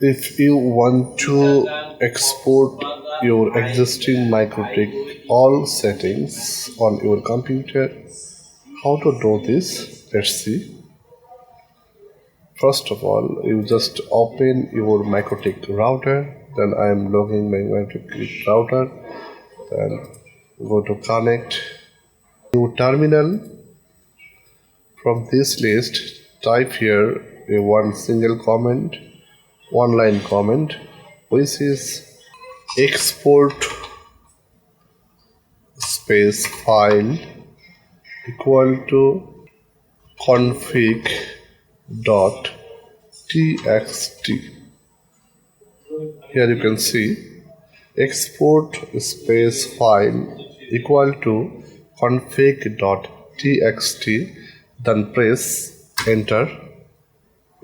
If you want to export your existing Mikrotik all settings on your computer, how to do this? Let's see. First of all, you just open your Mikrotik router. Then I am logging my Mikrotik router. Then go to connect. New terminal. From this list, type here a one single comment, one line comment, which is export space file equal to config dot txt. Here you can see export space file equal to config dot txt. Then press enter.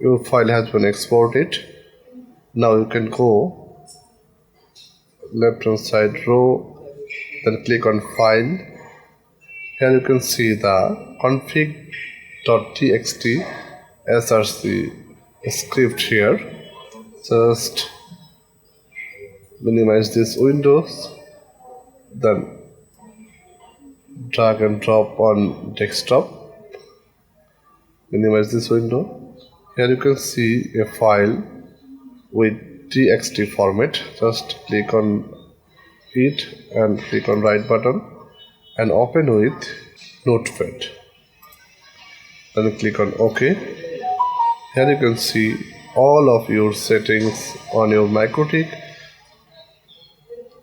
Your file has been exported. Now you can go left hand side row, then click on file. Here you can see the config.txt src script here. Just minimize this windows, then drag and drop on desktop. Minimize this window. Here you can see a file with txt format. Just click on it and click on right button and open with notepad. Then click on OK. Here you can see all of your settings on your Mikrotik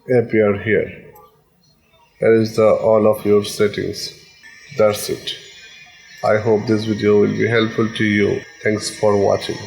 appear here. Here is the all of your settings. That's it. I hope this video will be helpful to you. Thanks for watching.